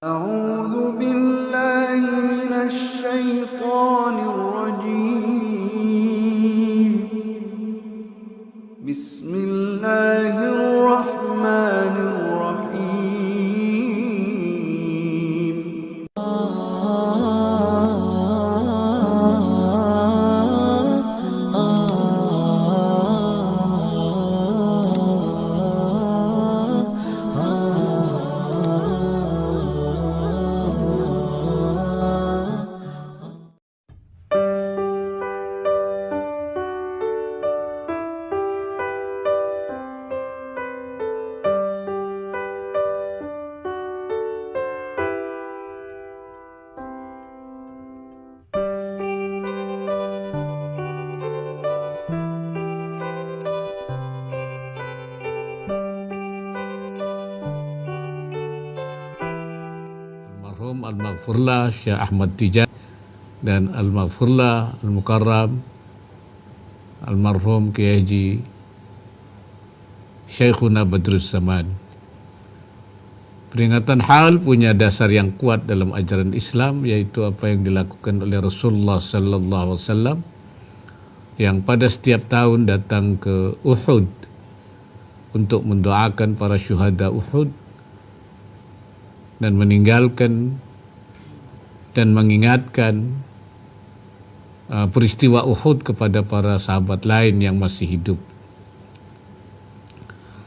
أعوذ بالله من الشيطان الرجيم بسم الله الرحمن الرحيم Almarhum Al-Maghfurlah Syekh Ahmad Tijani dan Al-Maghfurlah Al-Mukarram Almarhum Kiai Haji Syekhuna Badruzzaman. Peringatan haul punya dasar yang kuat dalam ajaran Islam, yaitu apa yang dilakukan oleh Rasulullah sallallahu alaihi wasallam yang pada setiap tahun datang ke Uhud untuk mendoakan para syuhada Uhud dan meninggalkan dan mengingatkan peristiwa Uhud kepada para sahabat lain yang masih hidup.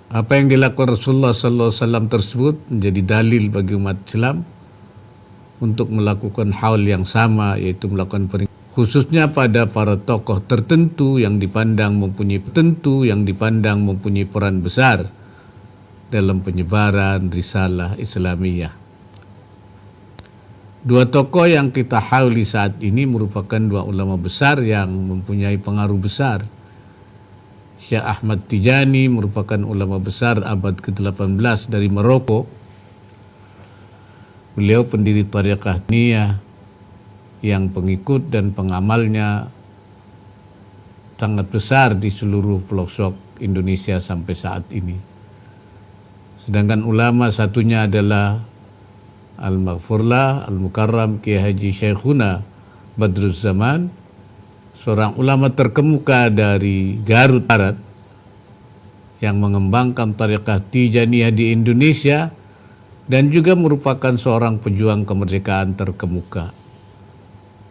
Apa yang dilakukan Rasulullah SAW tersebut menjadi dalil bagi umat Islam untuk melakukan haul yang sama, yaitu melakukan peringatan, khususnya pada para tokoh tertentu yang dipandang mempunyai peran besar dalam penyebaran risalah Islamiyah. Dua tokoh yang kita hauli saat ini merupakan dua ulama besar yang mempunyai pengaruh besar. Syekh Ahmad Tijani merupakan ulama besar abad ke-18 dari Maroko. Beliau pendiri Tariqah Niyah yang pengikut dan pengamalnya sangat besar di seluruh pelosok Indonesia sampai saat ini. Sedangkan ulama satunya adalah Al-Maghfurlah Al-Mukarram Kiai Haji Syekhuna Badruzzaman, seorang ulama terkemuka dari Garut Barat yang mengembangkan Tariqah Tijaniyah di Indonesia dan juga merupakan seorang pejuang kemerdekaan terkemuka.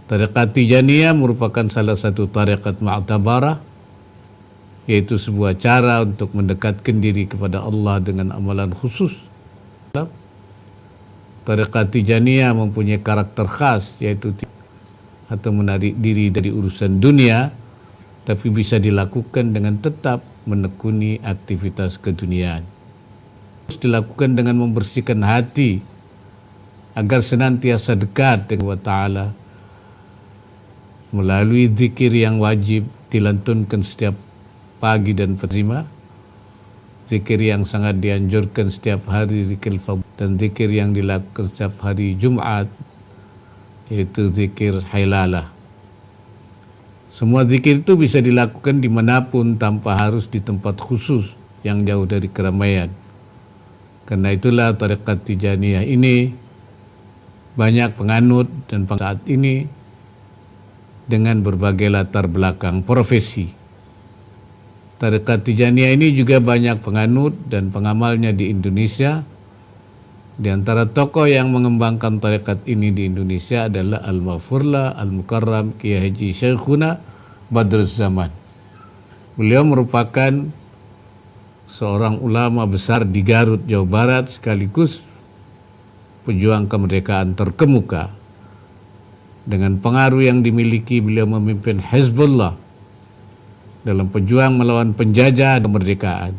Tariqah Tijaniyah merupakan salah satu tariqat mu'tabarah, yaitu sebuah cara untuk mendekatkan diri kepada Allah dengan amalan khusus. Tariqah Tijaniyah mempunyai karakter khas, yaitu atau menarik diri dari urusan dunia, tapi bisa dilakukan dengan tetap menekuni aktivitas keduniaan. Harus dilakukan dengan membersihkan hati agar senantiasa dekat dengan Allah Ta'ala melalui zikir yang wajib dilantunkan setiap pagi dan petang. Zikir yang sangat dianjurkan setiap hari, zikir fadl, dan zikir yang dilakukan setiap hari Jumat, yaitu zikir hailalah. Semua zikir itu bisa dilakukan dimanapun tanpa harus di tempat khusus yang jauh dari keramaian. Karena itulah Tariqat Tijaniyah ini banyak penganut dan saat ini dengan berbagai latar belakang profesi. Tariqat Tijaniyah ini juga banyak penganut dan pengamalnya di Indonesia. Di antara tokoh yang mengembangkan tariqat ini di Indonesia adalah Al-Maghfurlah Al-Mukarram Kiai Haji Syekhuna Badruzzaman. Beliau merupakan seorang ulama besar di Garut, Jawa Barat, sekaligus pejuang kemerdekaan terkemuka. Dengan pengaruh yang dimiliki, beliau memimpin Hizbullah dalam pejuang melawan penjajah kemerdekaan.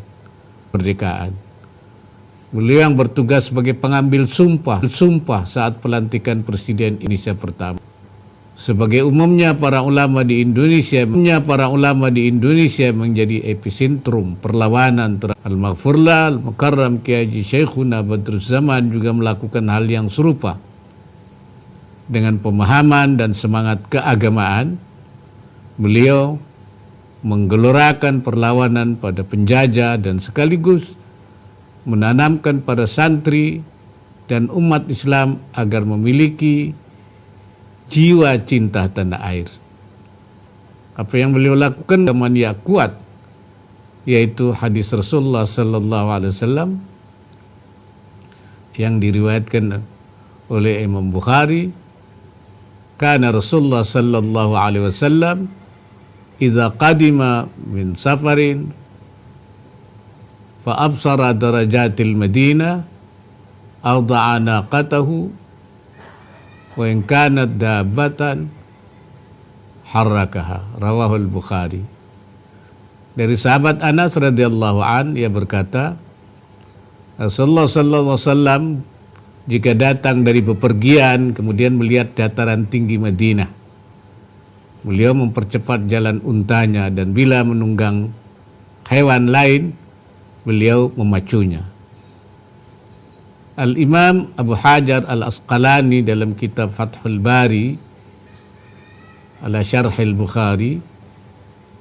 Beliau yang bertugas sebagai pengambil sumpah saat pelantikan Presiden Indonesia pertama. Sebagai umumnya para ulama di Indonesia menjadi epicentrum perlawanan terhadap Al-Maghfurlah Al-Mukarram Kiai Haji Syekhuna Badruzzaman juga melakukan hal yang serupa. Dengan pemahaman dan semangat keagamaan, beliau menggelorakan perlawanan pada penjajah dan sekaligus menanamkan pada santri dan umat Islam agar memiliki jiwa cinta tanah air. Apa yang beliau lakukan dengan yang kuat, yaitu hadis Rasulullah sallallahu alaihi wasallam yang diriwayatkan oleh Imam Bukhari, kana Rasulullah sallallahu alaihi wasallam idza qadima min safarin fa absara darajatil Madinah awda'a naqatahu wa in kanat dabbatan harrakaha, rawahul Bukhari. Dari sahabat Anas radhiyallahu an, ia berkata, Rasulullah sallallahu alaihi wasallam jika datang dari bepergian kemudian melihat dataran tinggi Madinah, beliau mempercepat jalan untanya, dan bila menunggang hewan lain beliau memacunya. Al-Imam Abu Hajar Al-Asqalani dalam kitab Fathul Bari ala Syarhil Bukhari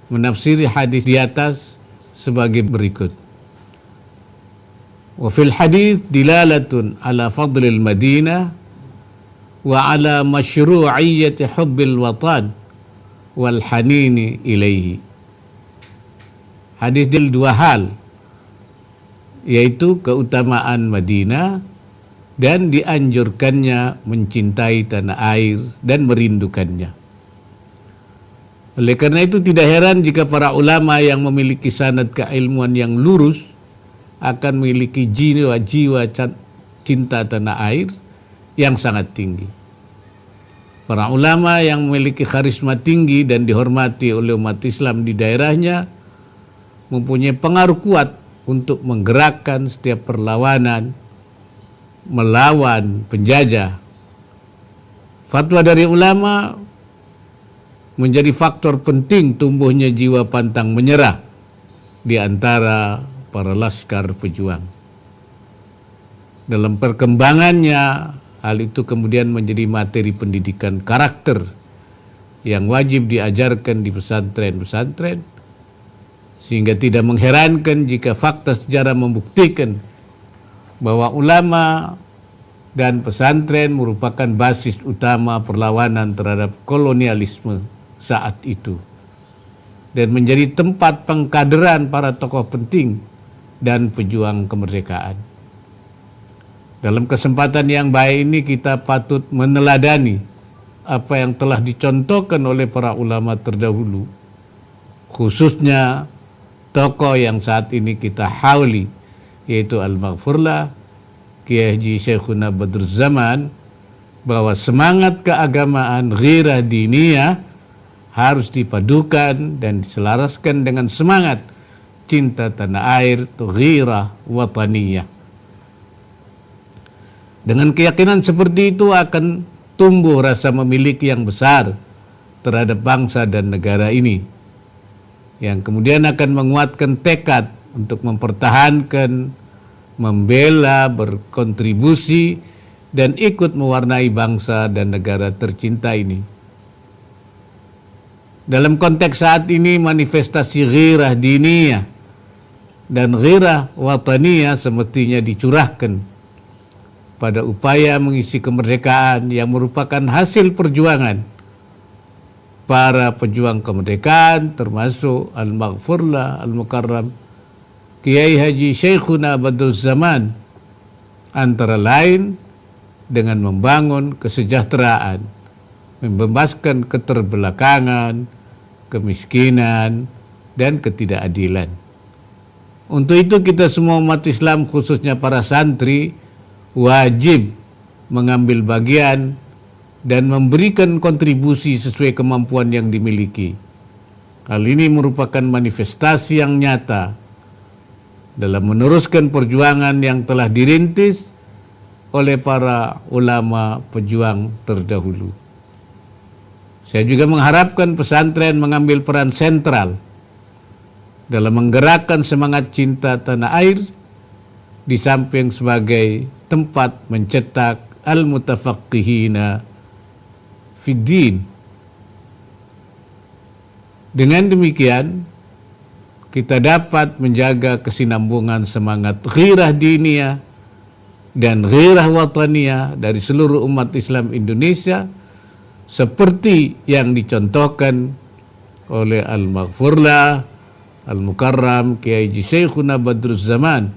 menafsiri hadis di atas sebagai berikut. Wa fil hadis dilalatun ala fadlil Madinah wa ala masyru'iyyati hubbil watan wal hanini ilaihi. Hadis dua hal, yaitu keutamaan Madinah dan dianjurkannya mencintai tanah air dan merindukannya. Oleh karena itu tidak heran jika para ulama yang memiliki sanad keilmuan yang lurus akan memiliki jiwa-jiwa cinta tanah air yang sangat tinggi. Para ulama yang memiliki karisma tinggi dan dihormati oleh umat Islam di daerahnya mempunyai pengaruh kuat untuk menggerakkan setiap perlawanan melawan penjajah. Fatwa dari ulama menjadi faktor penting tumbuhnya jiwa pantang menyerah di antara para laskar pejuang. Dalam perkembangannya, hal itu kemudian menjadi materi pendidikan karakter yang wajib diajarkan di pesantren-pesantren, sehingga tidak mengherankan jika fakta sejarah membuktikan bahwa ulama dan pesantren merupakan basis utama perlawanan terhadap kolonialisme saat itu dan menjadi tempat pengkaderan para tokoh penting dan pejuang kemerdekaan. Dalam kesempatan yang baik ini kita patut meneladani apa yang telah dicontohkan oleh para ulama terdahulu, khususnya tokoh yang saat ini kita hauli, yaitu Al-Maghfurlah Kiai Haji Syekhuna Badruzzaman, bahwa semangat keagamaan ghirah diniyah harus dipadukan dan diselaraskan dengan semangat cinta tanah air, ghirah wataniyah. Dengan keyakinan seperti itu akan tumbuh rasa memiliki yang besar terhadap bangsa dan negara ini, yang kemudian akan menguatkan tekad untuk mempertahankan, membela, berkontribusi, dan ikut mewarnai bangsa dan negara tercinta ini. Dalam konteks saat ini, manifestasi ghirah diniyah dan ghirah wataniyah semestinya dicurahkan pada upaya mengisi kemerdekaan yang merupakan hasil perjuangan para pejuang kemerdekaan, termasuk Al-Maghfurlah Al-Mukarram Kiai Haji Syekhuna Badruzzaman, antara lain dengan membangun kesejahteraan, membebaskan keterbelakangan, kemiskinan, dan ketidakadilan. Untuk itu kita semua umat Islam, khususnya para santri, wajib mengambil bagian dan memberikan kontribusi sesuai kemampuan yang dimiliki. Hal ini merupakan manifestasi yang nyata dalam meneruskan perjuangan yang telah dirintis oleh para ulama pejuang terdahulu. Saya juga mengharapkan pesantren mengambil peran sentral dalam menggerakkan semangat cinta tanah air, di samping sebagai tempat mencetak al-mutafaqqihina fid din. Dengan demikian, kita dapat menjaga kesinambungan semangat ghirah diniyah dan ghairah wataniyah dari seluruh umat Islam Indonesia seperti yang dicontohkan oleh Al-Maghfurlah, Al-Mukarram, Kiai Haji Syekhuna Badruz Zaman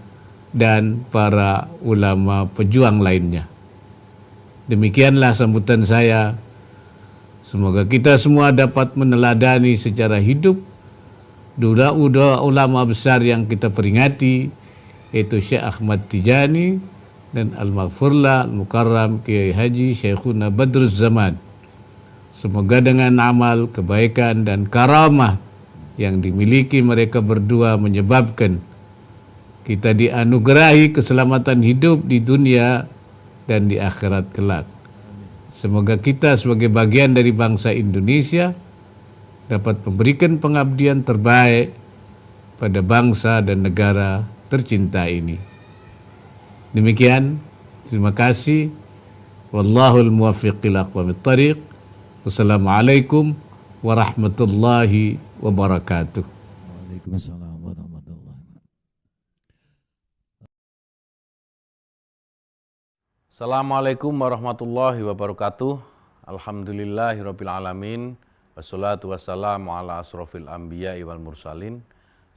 dan para ulama pejuang lainnya. Demikianlah sambutan saya. Semoga kita semua dapat meneladani secara hidup dua ulama besar yang kita peringati, yaitu Syekh Ahmad Tijani dan Al-Maghfurlah, Al-Mukarram, Kiai Haji Syekhuna Badruz Zaman. Semoga dengan amal, kebaikan, dan karamah yang dimiliki mereka berdua menyebabkan kita dianugerahi keselamatan hidup di dunia dan di akhirat kelak. Semoga kita sebagai bagian dari bangsa Indonesia dapat memberikan pengabdian terbaik pada bangsa dan negara tercinta ini. Demikian, terima kasih. Wallahul muwaffiq ila aqwamit thariq. Wassalamualaikum warahmatullahi wabarakatuh. Waalaikumsalam warahmatullahi wabarakatuh. Assalamualaikum warahmatullahi wabarakatuh. Alhamdulillahirabbil alamin. Wassalatu wassalamu ala asrofil anbiya'i wal mursalin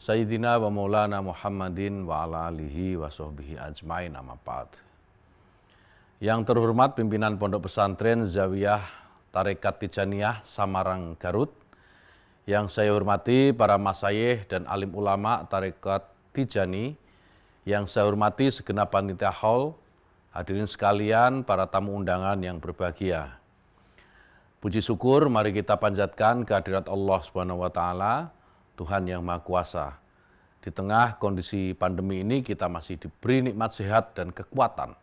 Sayyidina wa maulana Muhammadin wa ala alihi wa sahbihi ajmain, amma ba'd. Yang terhormat pimpinan Pondok Pesantren Zawiyah Tarekat Tijaniyah Samarang Garut, yang saya hormati para masyayikh dan alim ulama Tarekat Tijani, yang saya hormati segenap panitia haul, hadirin sekalian, para tamu undangan yang berbahagia. Puji syukur mari kita panjatkan kehadirat Allah Subhanahu wa taala, Tuhan yang Maha Kuasa. Di tengah kondisi pandemi ini kita masih diberi nikmat sehat dan kekuatan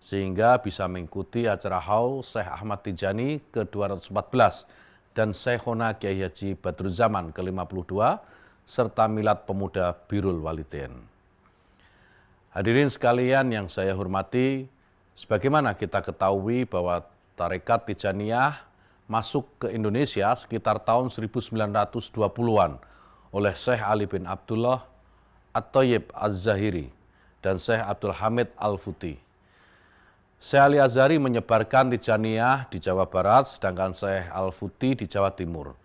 sehingga bisa mengikuti acara haul Syekh Ahmad Tijani ke-214 dan Syekhona Kiai Haji Badruz Zaman ke-52 serta Milad Pemuda Birrul Walidain. Hadirin sekalian yang saya hormati, sebagaimana kita ketahui bahwa Tarekat Tijaniyah masuk ke Indonesia sekitar tahun 1920-an oleh Syekh Ali bin Abdullah At-Thayyib Az-Zahiri dan Syekh Abdul Hamid Al-Futi. Syekh Ali Azhari menyebarkan Tijaniyah di Jawa Barat, sedangkan Syekh Al-Futi di Jawa Timur.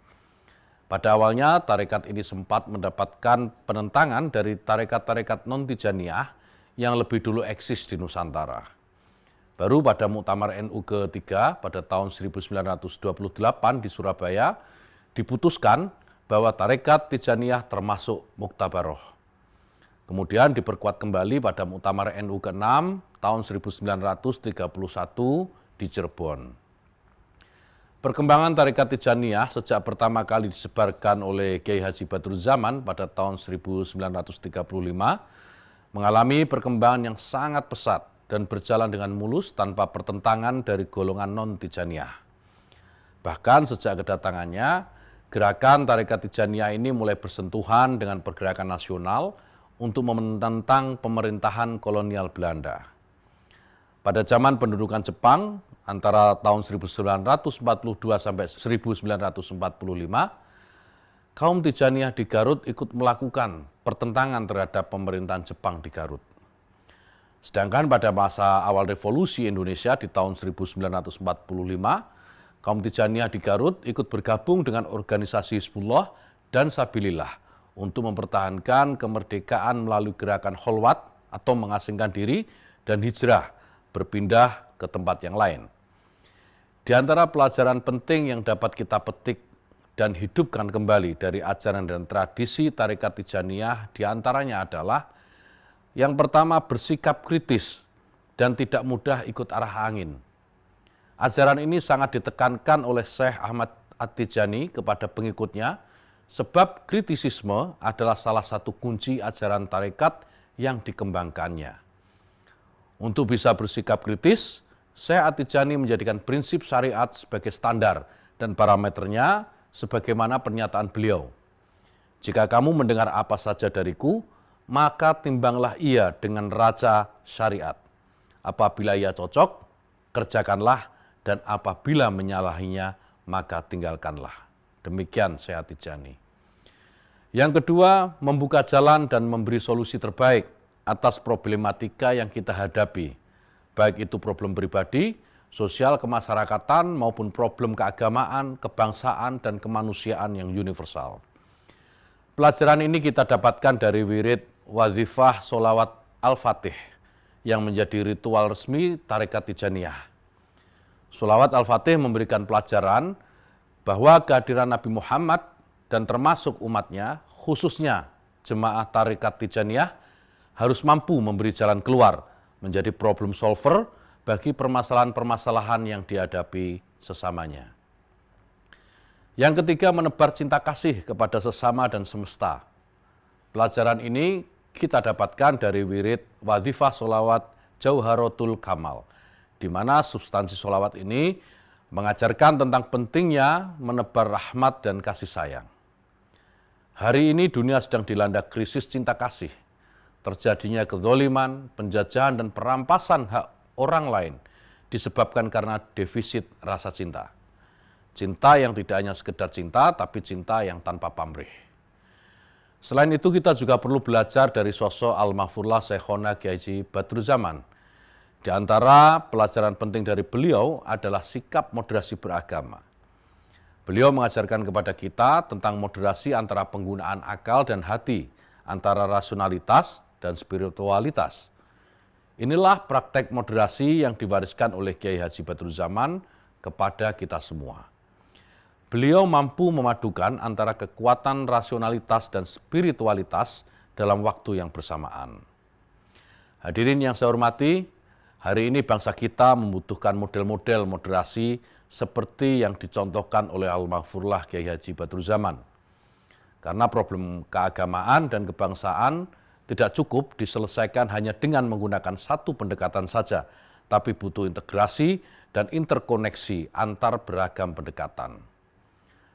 Pada awalnya, tarekat ini sempat mendapatkan penentangan dari tarekat-tarekat non-Tijaniyah yang lebih dulu eksis di Nusantara. Baru pada Muktamar NU ketiga pada tahun 1928 di Surabaya, diputuskan bahwa tarekat Tijaniyah termasuk muktabaroh. Kemudian diperkuat kembali pada Muktamar NU ke-6 tahun 1931 di Cirebon. Perkembangan tarekat Tijaniyah sejak pertama kali disebarkan oleh Kiai Haji Badruz Zaman pada tahun 1935 mengalami perkembangan yang sangat pesat dan berjalan dengan mulus tanpa pertentangan dari golongan non-Tijaniyah. Bahkan sejak kedatangannya, gerakan tarekat Tijaniyah ini mulai bersentuhan dengan pergerakan nasional untuk menentang pemerintahan kolonial Belanda. Pada zaman pendudukan Jepang, antara tahun 1942 sampai 1945, kaum Tijaniyah di Garut ikut melakukan pertentangan terhadap pemerintahan Jepang di Garut. Sedangkan pada masa awal revolusi Indonesia di tahun 1945, kaum Tijaniyah di Garut ikut bergabung dengan organisasi Hizbullah dan Sabilillah untuk mempertahankan kemerdekaan melalui gerakan kholwat atau mengasingkan diri dan hijrah berpindah ke tempat yang lain. Di antara pelajaran penting yang dapat kita petik dan hidupkan kembali dari ajaran dan tradisi tarekat Tijaniyah diantaranya adalah yang pertama, bersikap kritis dan tidak mudah ikut arah angin. Ajaran ini sangat ditekankan oleh Syekh Ahmad At-Tijani kepada pengikutnya, sebab kritisisme adalah salah satu kunci ajaran tarekat yang dikembangkannya. Untuk bisa bersikap kritis, Syekh At-Tijani menjadikan prinsip syariat sebagai standar dan parameternya sebagaimana pernyataan beliau. Jika kamu mendengar apa saja dariku, maka timbanglah ia dengan raca syariat. Apabila ia cocok, kerjakanlah, dan apabila menyalahinya, maka tinggalkanlah. Demikian Syekh At-Tijani. Yang kedua, membuka jalan dan memberi solusi terbaik atas problematika yang kita hadapi, baik itu problem pribadi, sosial kemasyarakatan, maupun problem keagamaan, kebangsaan, dan kemanusiaan yang universal. Pelajaran ini kita dapatkan dari wirid wazifah sholawat Al-Fatih yang menjadi ritual resmi Tarekat Tijaniyah. Sholawat Al-Fatih memberikan pelajaran bahwa kehadiran Nabi Muhammad dan termasuk umatnya, khususnya jemaah Tarekat Tijaniyah, harus mampu memberi jalan keluar, menjadi problem solver bagi permasalahan-permasalahan yang dihadapi sesamanya. Yang ketiga, menebar cinta kasih kepada sesama dan semesta. Pelajaran ini kita dapatkan dari wirid wazifah sholawat Jauharatul Kamal, di mana substansi sholawat ini mengajarkan tentang pentingnya menebar rahmat dan kasih sayang. Hari ini dunia sedang dilanda krisis cinta kasih. Terjadinya kezoliman, penjajahan, dan perampasan hak orang lain disebabkan karena defisit rasa cinta. Cinta yang tidak hanya sekedar cinta, tapi cinta yang tanpa pamrih. Selain itu, kita juga perlu belajar dari sosok Al-Mahfurlah Syekhona Kiai Haji Badruzzaman. Di antara pelajaran penting dari beliau adalah sikap moderasi beragama. Beliau mengajarkan kepada kita tentang moderasi antara penggunaan akal dan hati, antara rasionalitas dan spiritualitas. Inilah praktek moderasi yang diwariskan oleh Kiai Haji Badruzzaman kepada kita semua. Beliau mampu memadukan antara kekuatan rasionalitas dan spiritualitas dalam waktu yang bersamaan. Hadirin yang saya hormati, hari ini bangsa kita membutuhkan model-model moderasi seperti yang dicontohkan oleh Al-Mahfurlah Kiai Haji Badruzzaman. Karena problem keagamaan dan kebangsaan tidak cukup diselesaikan hanya dengan menggunakan satu pendekatan saja, tapi butuh integrasi dan interkoneksi antar beragam pendekatan.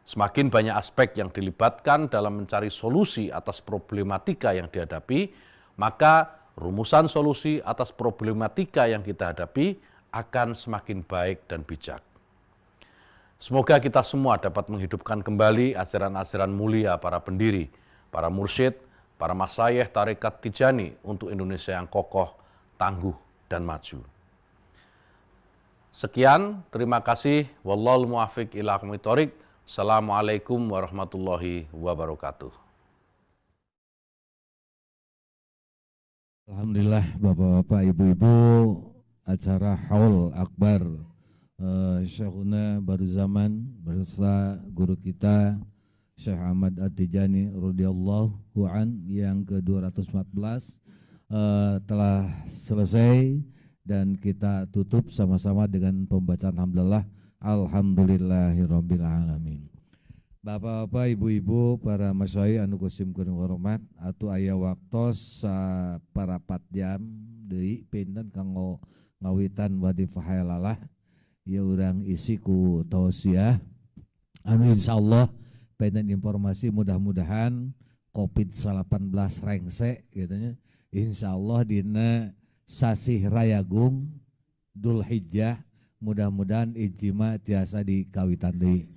Semakin banyak aspek yang dilibatkan dalam mencari solusi atas problematika yang dihadapi, maka rumusan solusi atas problematika yang kita hadapi akan semakin baik dan bijak. Semoga kita semua dapat menghidupkan kembali ajaran-ajaran mulia para pendiri, para mursyid, para masyayikh Tarekat Tijani untuk Indonesia yang kokoh, tangguh, dan maju. Sekian, terima kasih. Wallahul muwaffiq ila aqwamit thoriq. Assalamualaikum warahmatullahi wabarakatuh. Alhamdulillah Bapak-bapak, Ibu-ibu, acara Haul Akbar Syekhuna Badruzzaman bersama guru kita Syekh Ahmad At-Tijani radhiyallahu an yang ke-214 telah selesai dan kita tutup sama-sama dengan pembacaan hamdalah alhamdulillahirabbil alamin. Bapak-bapak, ibu-ibu, para masyayikh anu kusim kuring hormat, atuh aya waktos saparapat jam deui pinten kanggo ngawitan wadifah halalah. Ya urang isi ku tausiah anu insyaallah pengen informasi mudah-mudahan COVID-19 rengse gitu nya. Insyaallah dina sasih rayagung Dzulhijjah mudah-mudahan ijtima tiasa dikawitan deui.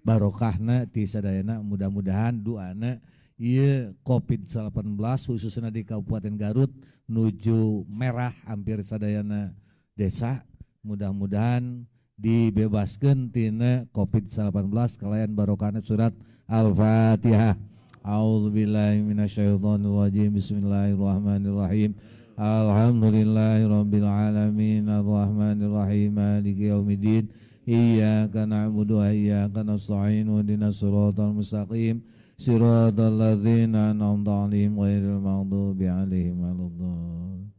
Barokahna ti sadayana mudah-mudahan doana ieu COVID-19 khususnya di Kabupaten Garut nuju merah hampir sadayana desa mudah-mudahan dibebaskeun tina COVID-19 kalayan barokahna surat Al-Fatihah. A'udzubillahi minasyaitonirrajim. Bismillahirrahmanirrahim. Alhamdulillahirabbil alamin arrahmanirrahim maliki yaumiddin. Iyyaka na'budu wa iyyaka nasta'in ihdinas siratal mustaqim siratal ladzina an'amta 'alaihim ghairil maghdubi 'alaihim waladdallin.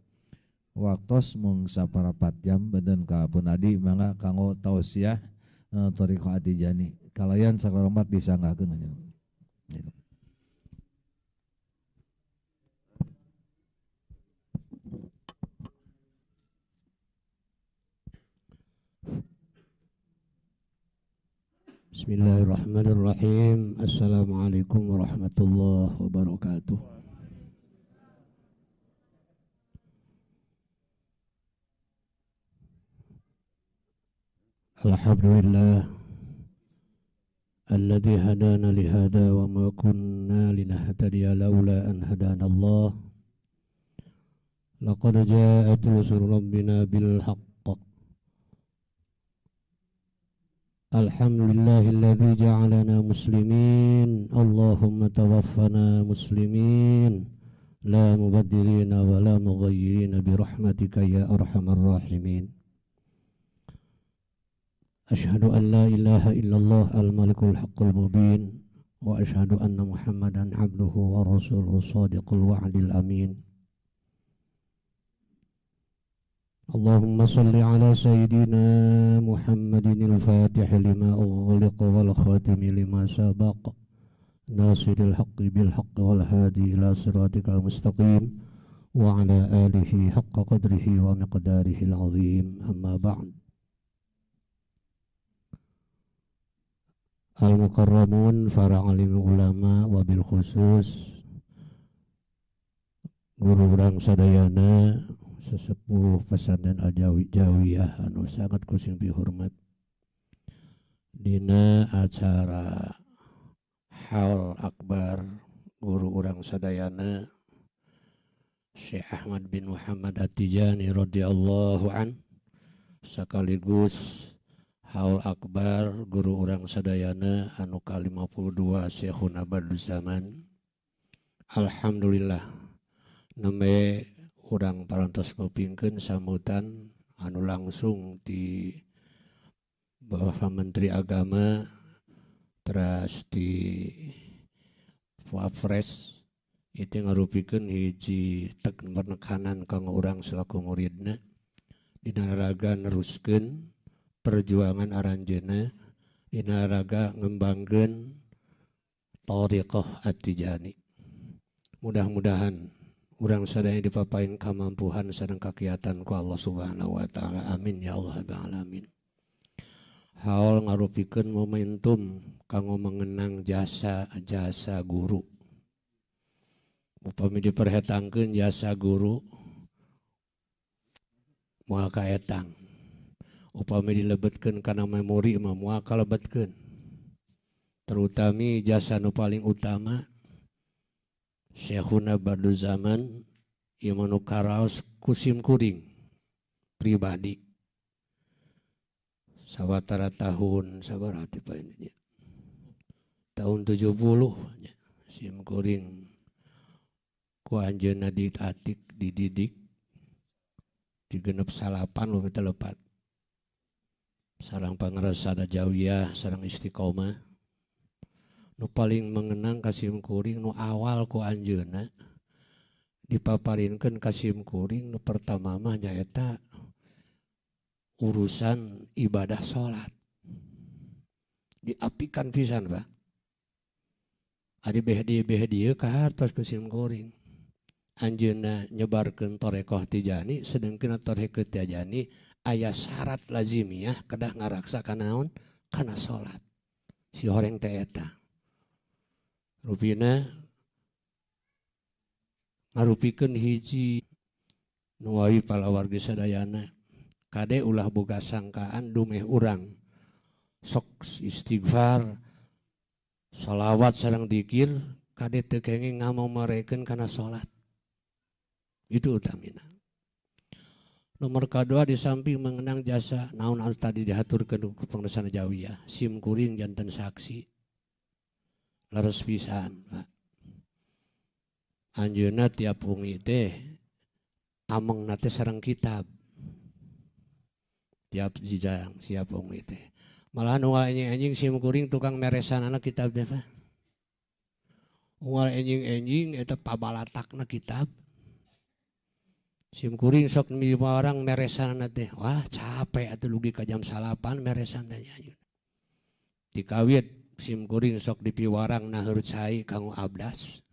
Waktos mung saparapat jam badan ka punadi mangga kanggo tausiah Thariqah At-Tijani. Kalayan sakarompat disanggakeun nya. Bismillahirrahmanirrahim. Assalamualaikum warahmatullahi wabarakatuh. Alhamdulillah alladzi hadana lihada wa ma kunna linahtadiya laula an hadana Allah. لقد جاءت رسل ربنا بالحق الحمد لله الذي جعلنا مسلمين اللهم توفنا مسلمين لا مبدلين ولا مغيرين برحمتك يا أرحم الراحمين أشهد أن لا إله إلا الله الملك الحق المبين وأشهد أن محمدا عبده ورسوله الصادق الوعد الأمين اللهم صل على سيدنا محمد الفاتح لما أغلق والخاتم لما سبق ناصر الحق بالحق والهادي إلى صراطك المستقيم وعلى آله حق قدره ومقداره العظيم أما بعد Al-Mukarramun para alim ulama wabil khusus guru urang sadayana sesepuh pesantren Al-Jawiyah anu sangat kusing dihormat dina acara haul akbar guru urang sadayana Syekh Ahmad bin Muhammad At-Tijani radhiyallahu an sekaligus haul akbar guru urang sadayana anu ka-52 Syekhuna Badruz Zaman. Alhamdulillah nembe urang parantos ngupingkeun sambutan anu langsung di Bapak Menteri Agama teras di Wapres itu ngarupikeun hiji penekanan kanggo urang selaku muridna dina raga neruskeun perjuangan aranjeuna dina raga ngembangkeun thariqah At-Tijani. Mudah-mudahan urang sadaya dipapain kamampuhan sareng kakiatan ku Allah Subhanahu wa taala. Amin ya Allah rabbal alamin. Haul ngarupikeun momentum kanggo mengenang jasa guru. Upami diperhetangkeun jasa guru moal kaetang. Upami dilebetkeun kana memori mah moal kalebetkeun. Terutami jasa nu paling utama Syekhuna Badruz Zaman ieu manu karaos kusim kuring pribadi. Sawatara tahun sabaraha teh painnya. Tahun 70 nya sim kuring ku anjeunna diatik dididik digenep salapan lu telepat. Sarang pangrasana Jawiyah sarang Istiqomah nu paling mengenang kasim kuring nu awal ku anjeunna dipaparinkeun kasim kuring nu pertama mah nyaeta urusan ibadah salat diapikan pisan Pak adi beh dieu ka hartos kasim kuring anjeunna nyebarkeun thariqah Tijani sedengkeun thariqah Tijani aya syarat lazimiyah kedah ngaraksa kana naon kana salat si horeng teh eta rupina ngarupikeun hiji nu wawi palawargi sadayana kade ulah boga sangkaan dumeh urang sok istighfar salawat sareng dzikir kade teu kenging ngamamerekeun kana salat itu utamina. Nomor kedua di samping mengenang jasa naon anu tadi dihaturkeun ku Pangrasana Jawiyah sim kuring janten saksi leres pisan Pak. Anjeunna tiap wengi teh amengna teh sareng kitab tiap jijang siap wengi teh malah nu anjing sim kuring tukang meresanana kitab teh Pak. Unggal enjing eta pabalatakna kitab sim kuring sok miwarang meresan teh wah capek atuh lugi ka jam 8 meresan teh nya dikawit sim kuring sok dipiwarang naheur cai kanggo abdas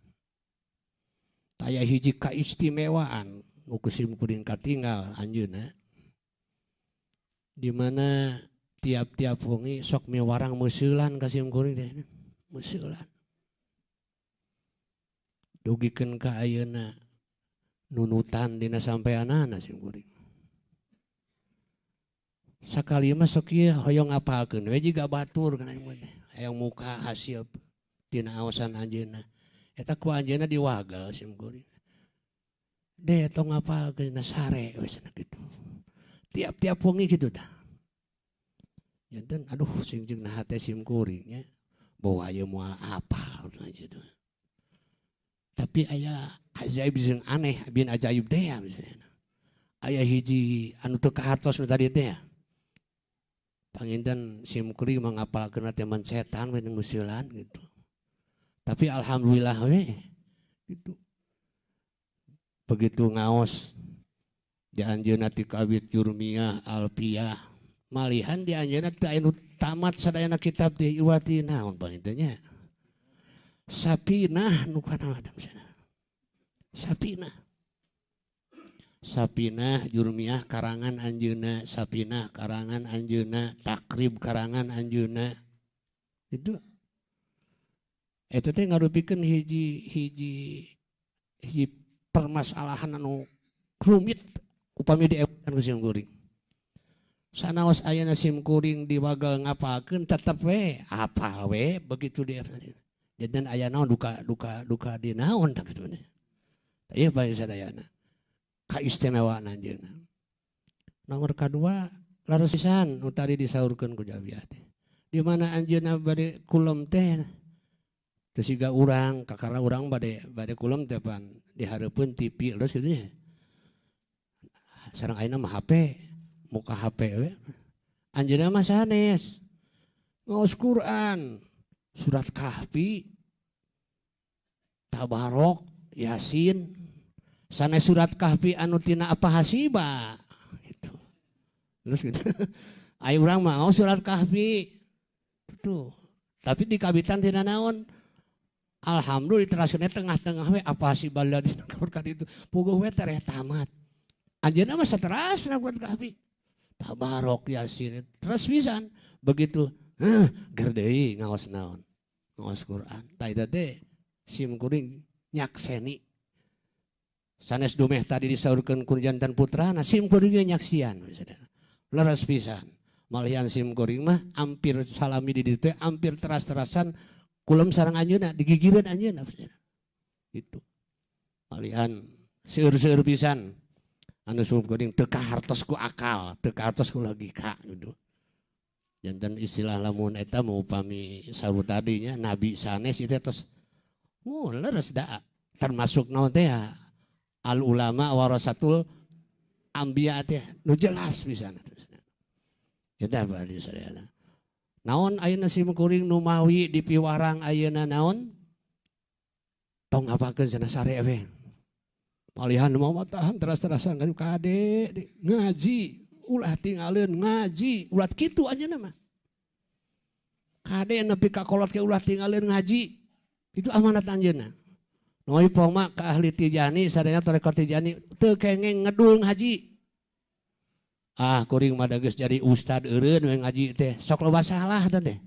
taya hiji kaistimewaan nu sim kuring katinggal anjeunna di mana tiap-tiap wengi sok miwarang meuseulan ka sim kuring teh meuseulan dugikeun ka ayeuna nunutan dina sampeanana sim kuring sakali mah sok ieu hoyong ngapalkeun we jiga batur kana ieu teh hayang muka hasil tina aosan anjeunna eta ku anjeunna diwagal sim kuring deh tong ngapal ke sare wes gitu. Tiap-tiap wengi gitu dah. Janten aduh sing jeung nah teh sim kuringnya bawa ieu moal apal gitu. Tapi aya ajaib jeung aneh bin ajaib teh ya misalnya. Aya hiji anu teu kahartos nu tadi teh. Panginten sim kuring mangapalkeun teh man setan we jeung museulan gitu. Tapi alhamdulillah we gitu. Begitu ngaos di anjeunna ti kawit Jurmiyah Alfiyah malihan di anjeunna teu anu tamat sadayana kitab teh iwati naon panginten nya. Sapinah nu kana ada misalna. Sapinah Jurmiyah karangan anjeunna, Sapinah karangan anjeunna, Takrib karangan anjeunna. Itu eta teh ngarupikeun hiji permasalahan anu rumit upami diewean ku sim kuring. Sanaos ayana sim kuring diwagal ngapalkeun tetep we apal we begitu dia. Jadi aya naon duka di naon tak kitu. Ieu bae sadayana. Kaistimewaan anjeunna. Nomor kadua laras pisan nu tadi disaurkeun ku Jabiah teh. Di mana anjeunna bade kulum teh teu siga urang, kakara urang bade kulum teh pan dihareupeun TV terus kitu nya. Sareng ayeuna mah HP, muka HP we. Anjeunna mah sanes. Ngaos Quran, surat Kahfi, Tabarok, Yasin. Sanes surat Kahfi anu tina apa hasiba gitu. Terus gitu. Ayo urang mah ngaos surat Kahfi. Tuh. Tapi di kabitan tina naon? Alhamdulillah diteraskeun tengah-tengah we apa hasiba ladina kabar itu. Puguh we tareh tamat. Anjeunna mah saterasna buat Kahfi. Tabarok Yasin. Terus pisan begitu ger deui ngaos naon? Ngaos Quran. Tah eta teh sim kuring nyakseni. Sanes dumeh tadi disaurkeun ku jantan putrana sim kuring nyaksian. Leres pisan. Malihan sim kuring mah hampir salami di ditu teh hampir teras-terasan kulum sareng anjeunna digigireun anjeunna. Gitu. Malihan seueur-seueur pisan. Anu sim kuring teu kahartos ku akal, teu kahartos ku logika gitu. Jantan istilah lamun eta mau upami saru tadinya nabi sanes itu terus leres da termasuk naon teh al ulama warasatul anbiya teh nu jelas pisan. Eta bari sadayana. Naon ayeuna sim kuring nu mawi di piwarang ayeuna naon? Tong apakeun cenah sare we. Palihan mau matahan teras-terasan kan kade ngaji, ulah tinggalin ngaji, ulah kitu anjeunna mah. Kade nepi ka kolot ke ulah tinggalin ngaji. Itu amanat anjeunna. Noi poma ka ahli Tijani sadayana tarekat Tijani teu kengeng ngedul ngaji. Kuring mah geus jadi ustad eureun we ngaji teh sok loba salah teh.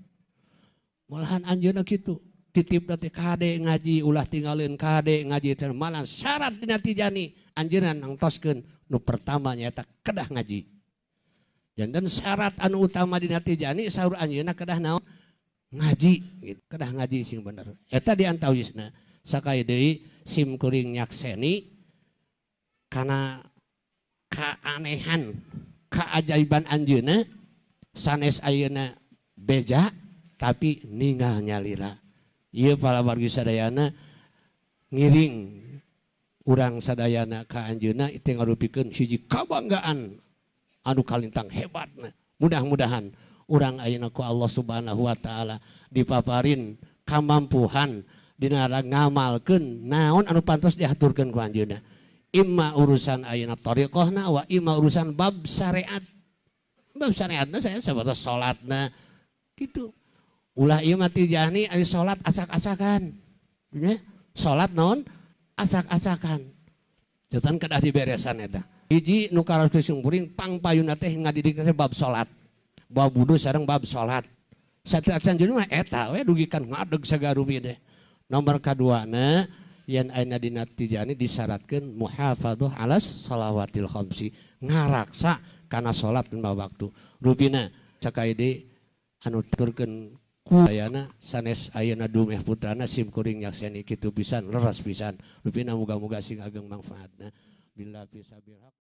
Malahan anjeunna kitu. Titip teh kade ngaji ulah tinggalin kade ngaji teh malah syarat dina Tijani anjeunna nangtoskeun nu pertama nyaeta kedah ngaji. Janten syarat anu utama dina Tijani saur anjeunna kedah naon? Ngaji gitu. Kedah ngaji sing bener. Eta di antawisna sakaya deui sim kuring nyakseni kana keanehan keajaiban anjeunna sanes ayeuna beja tapi ninggal nyalira. Ieu palawargi sadayana ngiring urang sadayana ka anjeunna itu ngarupikeun hiji kabanggaan anu kalintang hebatna. Mudah-mudahan urang ayeuna ku Allah Subhanahu wa taala dipaparin kamampuhan dina ngamalkeun naon anu pantos diaturkeun ku anjeunna. Imma urusan ayeuna thariqahna wa imma urusan bab syariat. Bab syariatna saya sebatas salatna gitu. Ulah ieu mah Tijani anu salat acak-acakan. Ya, salat naon? Acak-acakan. Jotan kedah diberesan eta. Hiji nu karos sim kuring pangpayuna teh ngadidik teh bab salat. Bab wudu sareng bab salat. Sateacan jeung mah eta we dugikan ngadeg sagarupi teh. Nomor kaduana yen ayeuna dina Tijani disyaratkeun muhafadzah alas shalawatil khamsi. Ngaraksa kana salat lima waktu. Rupina sakaide anu turkeun ayana sanes ayeuna dumeh putrana sim kuring nyakseni kitu pisan leres pisan rupina muga-muga sing ageng manfaatna Bila fisabil haq